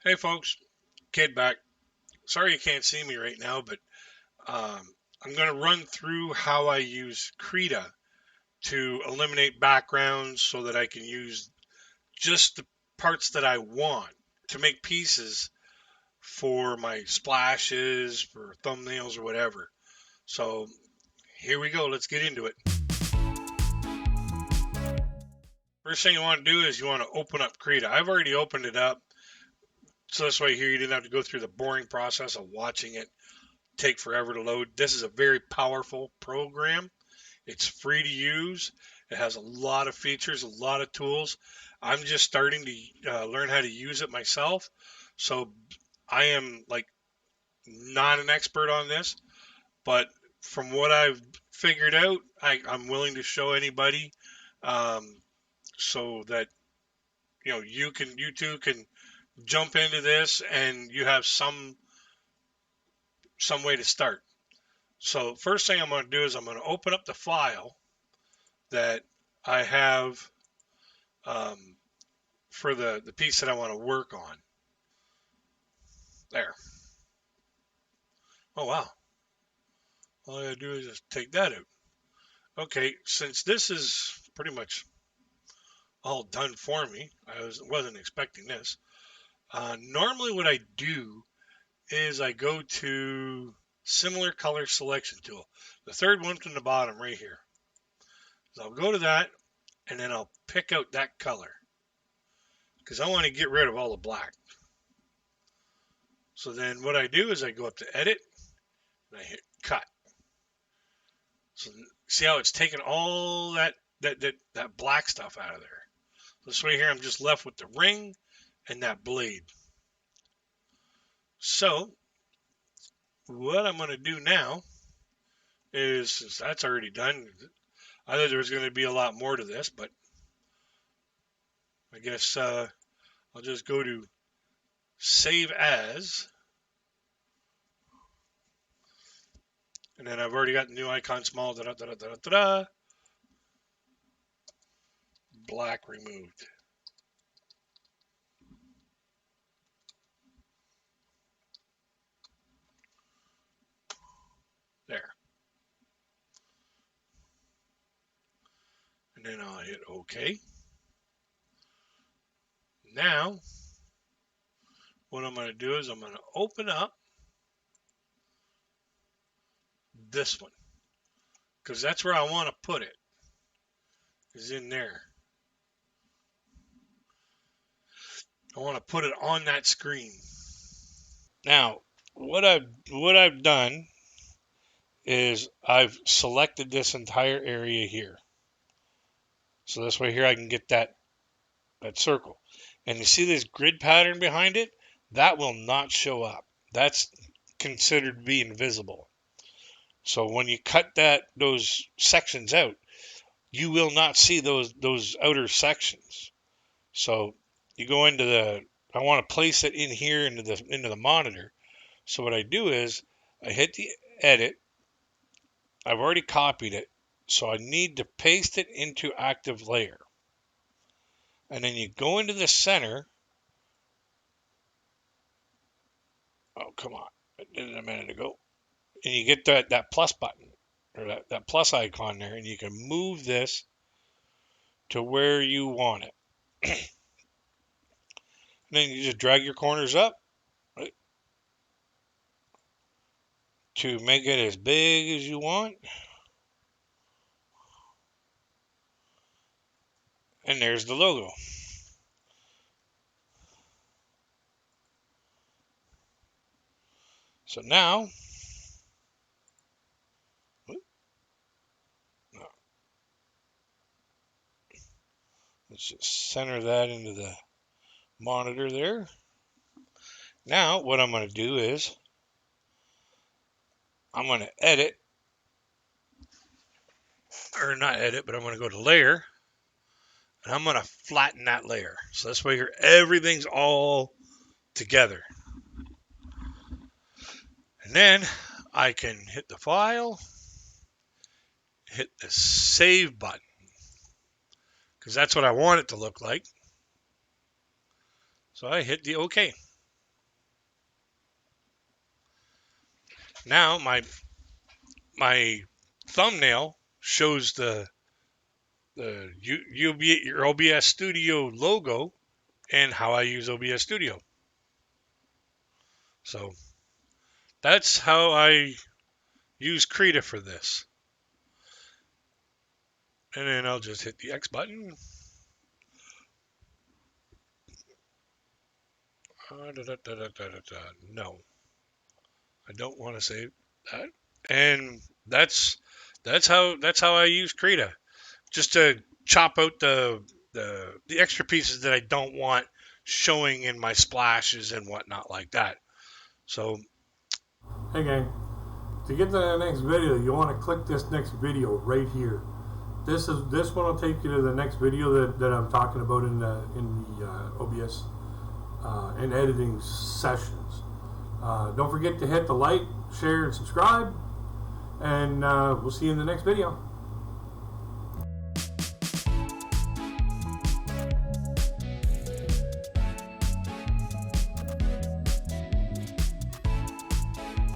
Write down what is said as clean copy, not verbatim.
Hey folks, Kid back. Sorry you can't see me right now, but um, I'm going to run through how I use Krita to eliminate backgrounds so that I can use just the parts that I want to make pieces for my splashes, for thumbnails, or whatever. So here we go. Let's get into it. First thing you want to do is you want to open up Krita. I've already opened it up. So this way here you didn't have to go through the boring process of watching it take forever to load. This is a very powerful program. It's free to use. It has a lot of features, a lot of tools. I'm just starting to learn how to use it myself. So I am like not an expert on this, but from what I've figured out, I'm willing to show anybody um, so that you too can jump into this and you have some way to start. So first thing I'm going to do is I'm going to open up the file that I have um, for the piece that I want to work on. There. Oh, wow. All I got to do is just take that out. Okay, since this is pretty much all done for me, wasn't expecting this. Normally what I do is I go to similar color selection tool. The third one from the bottom right here. So I'll go to that and then I'll pick out that color because I want to get rid of all the black. So then what I do is I go up to edit and I hit cut. So see how it's taken all that black stuff out of there. So this way here I'm just left with the ring and that blade. So what I'm going to do now is, since that's already done, I thought there was going to be a lot more to this, but I guess I'll just go to save as, and then I've already got the new icon small, black removed. There. And then I'll hit OK. Now, what I'm going to do is I'm going to open up this one because that's where I want to put it, is in there. I want to put it on that screen. Now, what I've done is I've selected this entire area here. So this way here I can get that circle. And you see this grid pattern behind it? That will not show up. That's considered to be invisible. So when you cut those sections out, you will not see those outer sections. So you go into I want to place it in here into the monitor. So what I do is I hit the edit. I've already copied it. So I need to paste it into active layer. And then you go into the center. Oh, come on. I did it a minute ago. And you get that plus button or that plus icon there, and you can move this to where you want it. And then you just drag your corners up, right, to make it as big as you want. And there's the logo. So now, let's just center that into the monitor there. Now, what I'm going to do is I'm going to edit, or not edit, but I'm going to go to layer, and I'm going to flatten that layer. So this way here, everything's all together. And then I can hit the file, hit the save button, because that's what I want it to look like. So I hit the OK. Now my thumbnail shows the your OBS Studio logo and how I use OBS Studio. So that's how I use Krita for this. And then I'll just hit the X button. No, I don't want to save that. And that's how I use Krita, just to chop out the extra pieces that I don't want showing in my splashes and whatnot like that. So, Hey gang, to get to the next video, you want to click this next video right here. This one will take you to the next video that I'm talking about in the OBS and editing sessions. Don't forget to hit the like, share, and subscribe, and we'll see you in the next video.